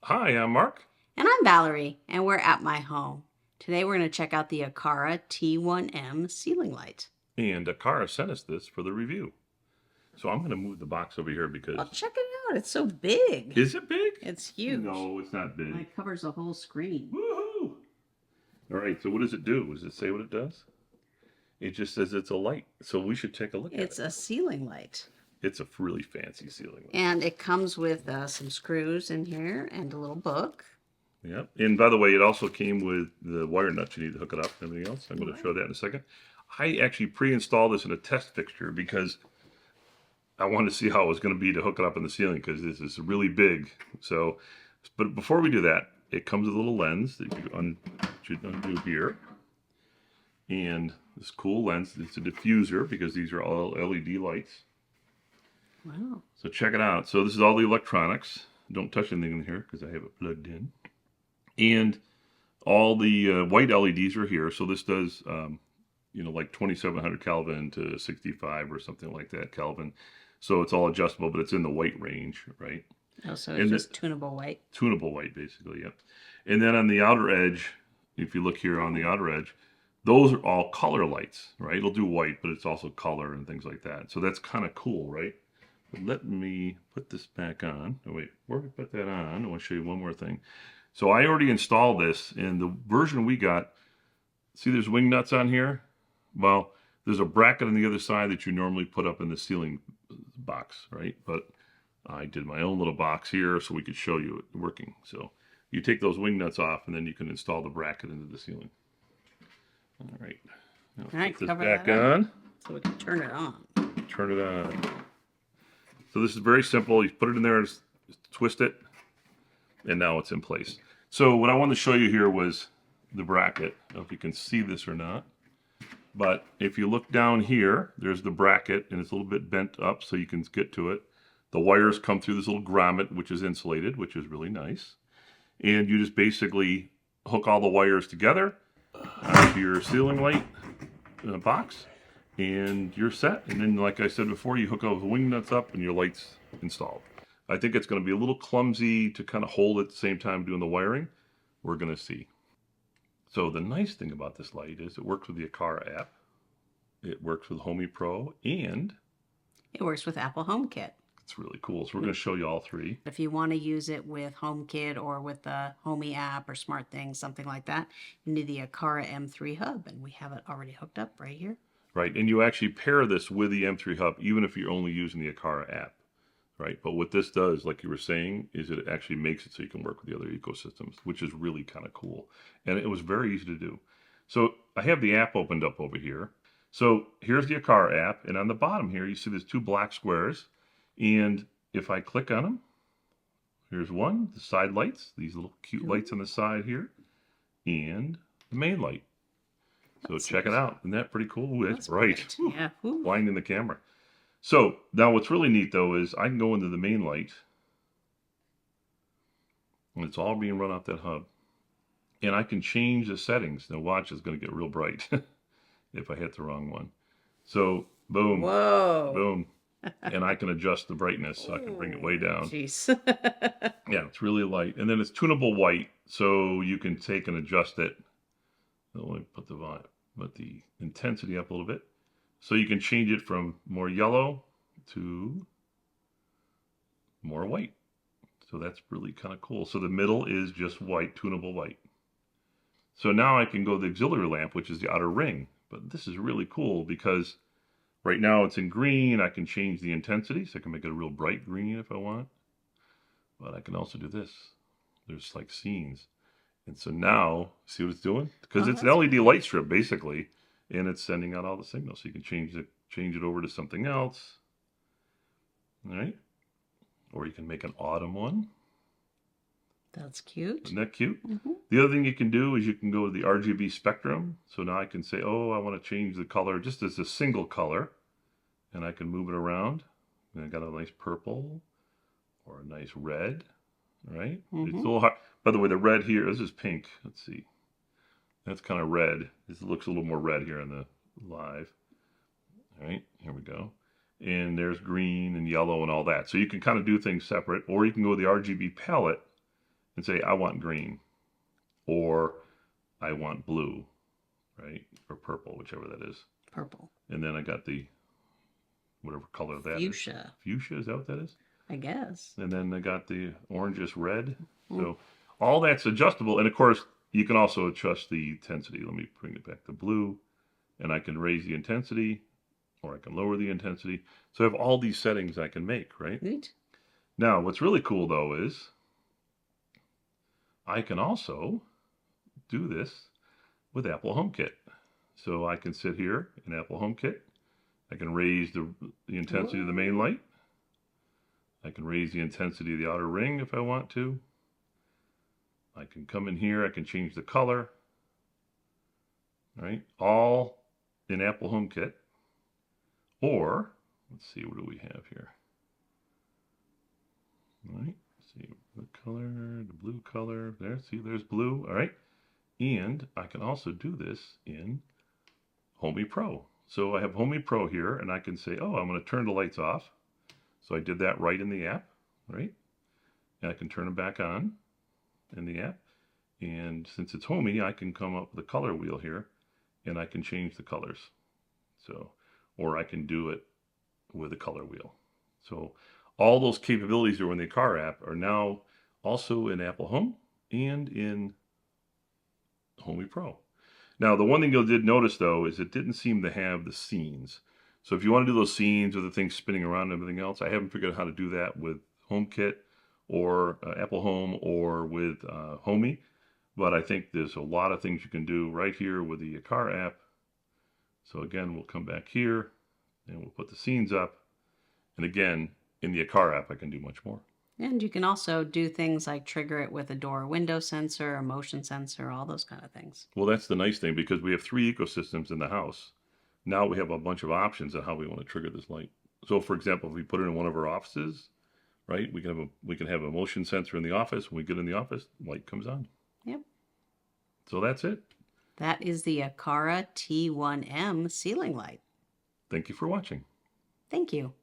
Hi, I'm Mark. And I'm Valerie, and we're at my home. Today we're going to check out the Aqara T1M ceiling light. And Aqara sent us this for the review. So I'm going to move the box over here Oh, because... check it out. It's so big. Is it big? It's huge. No, it's not big. It covers the whole screen. Woohoo! All right, so what does it do? Does it say what it does? It just says it's a light. So we should take a look at it. It's a ceiling light. It's a really fancy ceiling light. And it comes with some screws in here and a little book. Yep. And by the way, it also came with the wire nuts you need to hook it up and everything else. I'm going to show that in a second. I actually pre-installed this in a test fixture because I wanted to see how it was going to be to hook it up in the ceiling because this is really big. So, but before we do that, it comes with a little lens that you should undo here. And this cool lens, it's a diffuser because these are all LED lights. Wow. So check it out. So this is all the electronics. Don't touch anything in here because I have it plugged in. And all the white LEDs are here. So this does, like 2700 Kelvin to 65 or something like that Kelvin. So it's all adjustable, but it's in the white range, right? Oh, so it's just tunable white? Tunable white, basically, yep. And then on the outer edge, if you look here on the outer edge, those are all color lights, right? It'll do white, but it's also color and things like that. So that's kind of cool, right? But let me put this back on. Oh, wait, before we put that on, I want to show you one more thing. So I already installed this, and the version we got, see there's wing nuts on here? Well, there's a bracket on the other side that you normally put up in the ceiling box, right? But I did my own little box here so we could show you it working. So you take those wing nuts off, and then you can install the bracket into the ceiling. All right. Now put this back on. So we can turn it on. Turn it on. So this is very simple. You put it in there, twist it, and now it's in place. So what I wanted to show you here was the bracket. I don't know if you can see this or not. But if you look down here, there's the bracket, and it's a little bit bent up so you can get to it. The wires come through this little grommet, which is insulated, which is really nice. And you just basically hook all the wires together onto your ceiling light box, and you're set. And then, like I said before, you hook all the wing nuts up, and your light's installed. I think it's going to be a little clumsy to kind of hold at the same time doing the wiring. We're going to see. So the nice thing about this light is it works with the Aqara app. It works with Homey Pro, and it works with Apple HomeKit. It's really cool. So we're going to show you all three. If you want to use it with HomeKit or with the Homey app or SmartThings, something like that, you need the Aqara M3 hub, and we have it already hooked up right here. Right, and you actually pair this with the M3 hub, even if you're only using the Aqara app. Right, but what this does, like you were saying, is it actually makes it so you can work with the other ecosystems, which is really kind of cool. And it was very easy to do. So I have the app opened up over here. So here's the Aqara app, and on the bottom here, you see there's two black squares. And if I click on them, here's one, the side lights, these little cute lights on the side here, and the main light. So check it out. Isn't that pretty cool? Ooh, that's bright. Yeah. Blinding the camera. So now what's really neat though is I can go into the main light, and it's all being run off that hub, and I can change the settings. Now watch, it's going to get real bright if I hit the wrong one. So boom, whoa, boom, and I can adjust the brightness. So I can bring it way down. Jeez. Yeah, it's really light, and then it's tunable white, so you can take and adjust it. Let me put the intensity up a little bit. So you can change it from more yellow to more white. So that's really kind of cool. So the middle is just white, tunable white. So now I can go to the auxiliary lamp, which is the outer ring. But this is really cool because right now it's in green. I can change the intensity, so I can make it a real bright green if I want. But I can also do this. There's like scenes. And so now, see what it's doing? Because it's an LED light strip, basically. And it's sending out all the signals. So you can change it over to something else. All right. Or you can make an autumn one. That's cute. Isn't that cute? Mm-hmm. The other thing you can do is you can go to the RGB spectrum. So now I can say, oh, I want to change the color just as a single color. And I can move it around. And I got a nice purple or a nice red. Right? Mm-hmm. It's a little hard. By the way, the red here, this is pink. Let's see. That's kind of red. This looks a little more red here in the live. All right, here we go. And there's green and yellow and all that. So you can kind of do things separate, or you can go with the RGB palette and say, I want green, or I want blue, right? Or purple, whichever that is. Purple. And then I got the, whatever color that is. Fuchsia. Fuchsia, is that what that is? I guess. And then I got the orangish red. So all that's adjustable. And of course, you can also adjust the intensity. Let me bring it back to blue. And I can raise the intensity, or I can lower the intensity. So I have all these settings I can make, right? Neat. Now, what's really cool though is I can also do this with Apple HomeKit. So I can sit here in Apple HomeKit. I can raise the intensity of the main light. I can raise the intensity of the outer ring if I want to. I can come in here, I can change the color. Right? All in Apple HomeKit. Or, let's see, what do we have here? All right, let's see the color, the blue color. There, see, there's blue. All right. And I can also do this in Homey Pro. So I have Homey Pro here, and I can say, oh, I'm going to turn the lights off. So I did that right in the app, right? And I can turn them back on in the app. And since it's Homey, I can come up with a color wheel here, and I can change the colors. So, or I can do it with a color wheel. So all those capabilities that are in the Aqara app are now also in Apple Home and in Homey Pro. Now, the one thing you did notice, though, is it didn't seem to have the scenes. So if you want to do those scenes with the things spinning around and everything else, I haven't figured out how to do that with HomeKit or Apple Home or with Homey. But I think there's a lot of things you can do right here with the Aqara app. So again, we'll come back here and we'll put the scenes up. And again, in the Aqara app, I can do much more. And you can also do things like trigger it with a door or window sensor, a motion sensor, all those kind of things. Well, that's the nice thing, because we have 3 ecosystems in the house. Now we have a bunch of options on how we want to trigger this light. So for example, if we put it in one of our offices, right, we can have a motion sensor in the office. When we get in the office, light comes on. Yep. So that's it. That is the Aqara T1M ceiling light. Thank you for watching. Thank you.